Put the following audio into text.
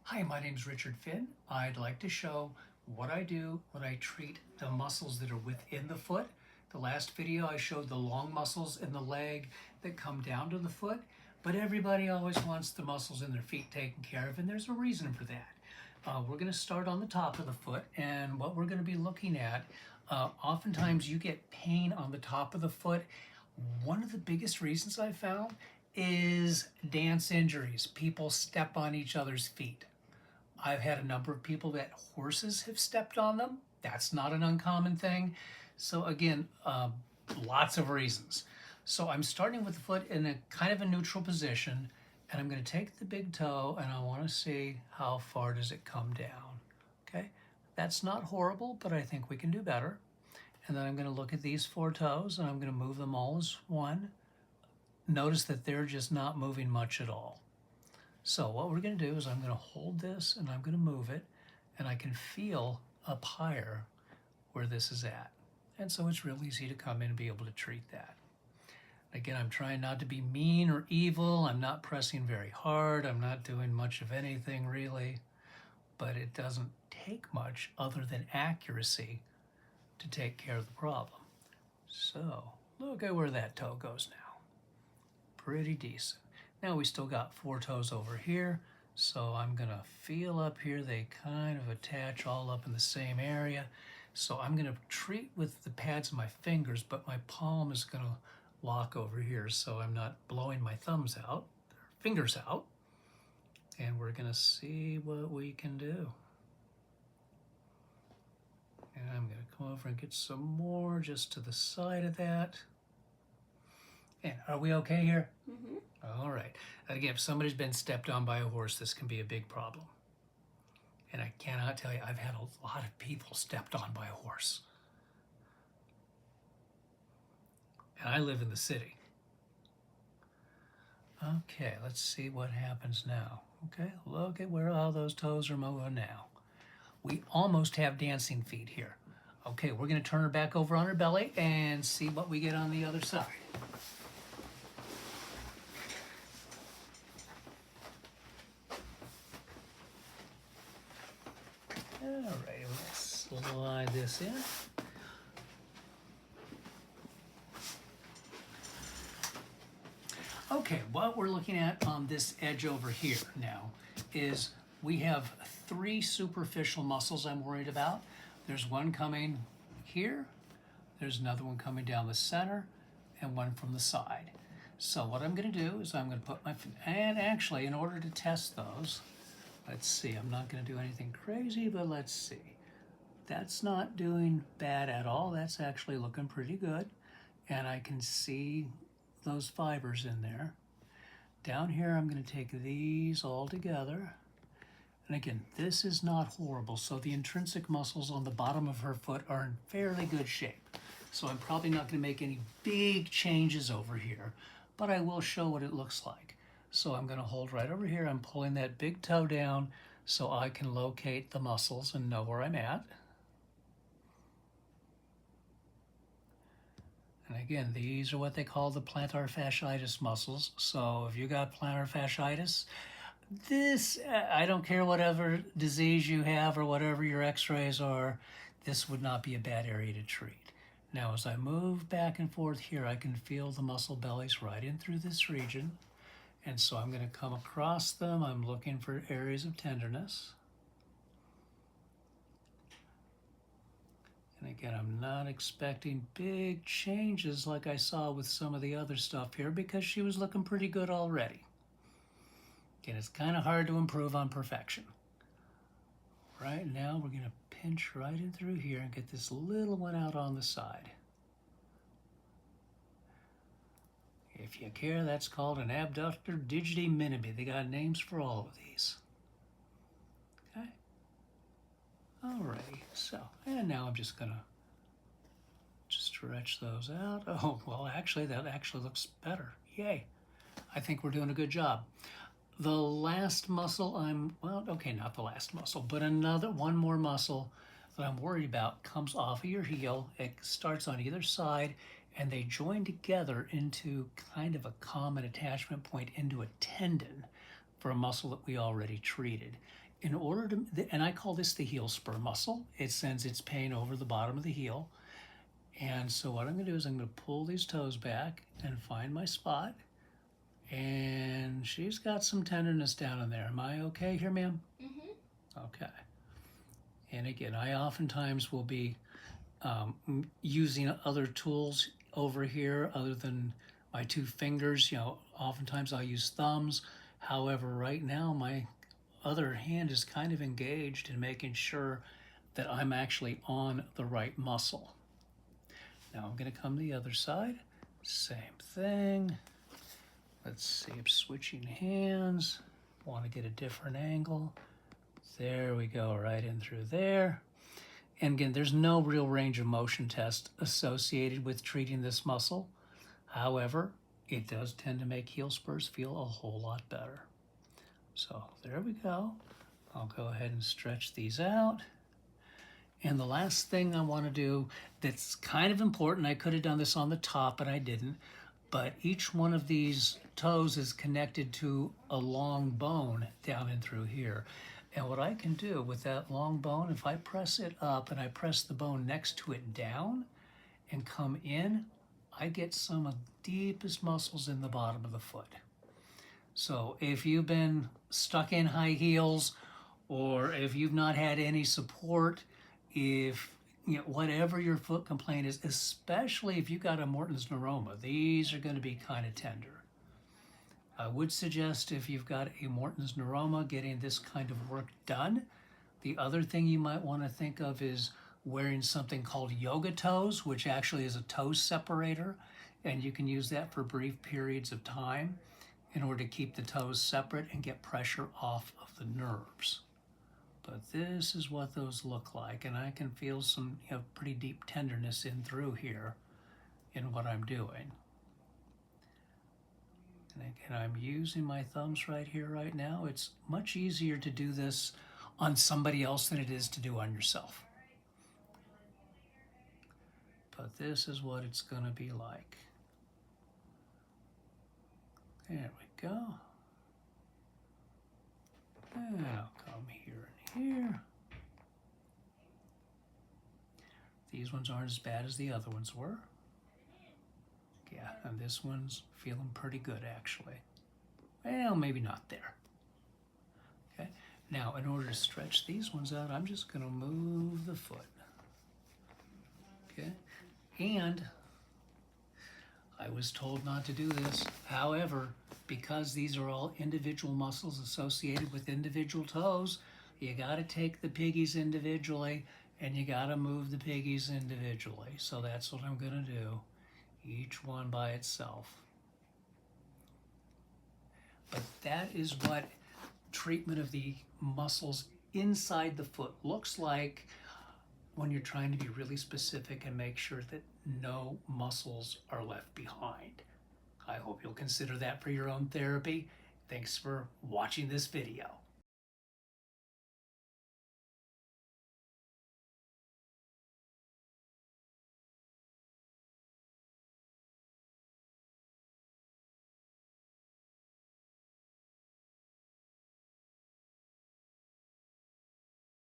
Hi, my name's Richard Finn. I'd like to show what I do when I treat the muscles that are within the foot. The last video I showed the long muscles in the leg that come down to the foot, but everybody always wants the muscles in their feet taken care of, and there's a reason for that. We're going to start on the top of the foot, and what we're going to be looking at, oftentimes you get pain on the top of the foot. One of the biggest reasons I found is dance injuries. People step on each other's feet. I've had a number of people that horses have stepped on them. That's not an uncommon thing. So again, lots of reasons. So I'm starting with the foot in a kind of a neutral position, and I'm going to take the big toe and I want to see how far does it come down. Okay, that's not horrible, but I think we can do better. And then I'm going to look at these four toes and I'm going to move them all as one. Notice that they're just not moving much at all. So what we're going to do is I'm going to hold this and I'm going to move it, and I can feel up higher where this is at. And so it's real easy to come in and be able to treat that. Again, I'm trying not to be mean or evil. I'm not pressing very hard. I'm not doing much of anything really, but it doesn't take much other than accuracy to take care of the problem. So look at where that toe goes now. Pretty decent. Now we still got four toes over here, so I'm gonna feel up here. They kind of attach all up in the same area. So I'm gonna treat with the pads of my fingers, but my palm is gonna lock over here so I'm not blowing my thumbs out, fingers out. And we're gonna see what we can do. And I'm gonna come over and get some more just to the side of that. And are we okay here? Mm-hmm. All right. Again, if somebody's been stepped on by a horse, this can be a big problem. And I cannot tell you, I've had a lot of people stepped on by a horse. And I live in the city. Okay, let's see what happens now. Okay, look at where all those toes are moving now. We almost have dancing feet here. Okay, we're going to turn her back over on her belly and see what we get on the other side. All right, let's slide this in. Okay, what we're looking at on this edge over here now is we have three superficial muscles I'm worried about. There's one coming here, there's another one coming down the center, and one from the side. So what I'm going to do is I'm going to put my, and actually in order to test those, let's see, I'm not going to do anything crazy, but let's see. That's not doing bad at all. That's actually looking pretty good. And I can see those fibers in there. Down here, I'm going to take these all together. And again, this is not horrible. So the intrinsic muscles on the bottom of her foot are in fairly good shape. So I'm probably not going to make any big changes over here, but I will show what it looks like. So I'm going to hold right over here. I'm pulling that big toe down so I can locate the muscles and know where I'm at. And again, these are what they call the plantar fasciitis muscles. So if you got plantar fasciitis, this, I don't care whatever disease you have or whatever your x-rays are, this would not be a bad area to treat. Now, as I move back and forth here, I can feel the muscle bellies right in through this region. And so I'm going to come across them. I'm looking for areas of tenderness. And again, I'm not expecting big changes like I saw with some of the other stuff here because she was looking pretty good already. Again, it's kind of hard to improve on perfection. Right now, we're going to pinch right in through here and get this little one out on the side. If you care, that's called an abductor digiti minimi. They got names for all of these. Okay. Alrighty, so, and now I'm just gonna stretch those out. Oh, well, actually, that actually looks better. Yay. I think we're doing a good job. The last muscle well, okay, not the last muscle, but one more muscle that I'm worried about comes off of your heel. It starts on either side, and they join together into kind of a common attachment point into a tendon for a muscle that we already treated. in order to, and I call this the heel spur muscle. It sends its pain over the bottom of the heel. And so what I'm going to do is I'm going to pull these toes back and find my spot. And she's got some tenderness down in there. Am I okay here, ma'am? Mm-hmm. Okay. And again, I oftentimes will be using other tools over here other than my two fingers. You know, oftentimes I'll use thumbs. However, right now my other hand is kind of engaged in making sure that I'm actually on the right muscle. Now I'm going to come to the other side. Same thing. Let's see, I'm switching hands. Want to get a different angle. There we go, right in through there. And again, there's no real range of motion test associated with treating this muscle. However, it does tend to make heel spurs feel a whole lot better. So there we go. I'll go ahead and stretch these out. And the last thing I want to do that's kind of important, I could have done this on the top, but I didn't. But each one of these toes is connected to a long bone down in through here. And what I can do with that long bone, if I press it up and I press the bone next to it down and come in, I get some of the deepest muscles in the bottom of the foot. So if you've been stuck in high heels, or if you've not had any support, if you know, whatever your foot complaint is, especially if you've got a Morton's neuroma, these are going to be kind of tender. I would suggest if you've got a Morton's neuroma, getting this kind of work done. The other thing you might want to think of is wearing something called yoga toes, which actually is a toe separator, and you can use that for brief periods of time in order to keep the toes separate and get pressure off of the nerves. But this is what those look like, and I can feel some pretty deep tenderness in through here in what I'm doing. And again, I'm using my thumbs right here, right now. It's much easier to do this on somebody else than it is to do on yourself. But this is what it's going to be like. There we go. And I'll come here and here. These ones aren't as bad as the other ones were. Yeah, and this one's feeling pretty good actually. Well, maybe not there. Okay, now in order to stretch these ones out, I'm just going to move the foot. Okay, and I was told not to do this. However, because these are all individual muscles associated with individual toes, you got to take the piggies individually and you got to move the piggies individually. So that's what I'm going to do, each one by itself. But that is what treatment of the muscles inside the foot looks like when you're trying to be really specific and make sure that no muscles are left behind. I hope you'll consider that for your own therapy. Thanks for watching this video.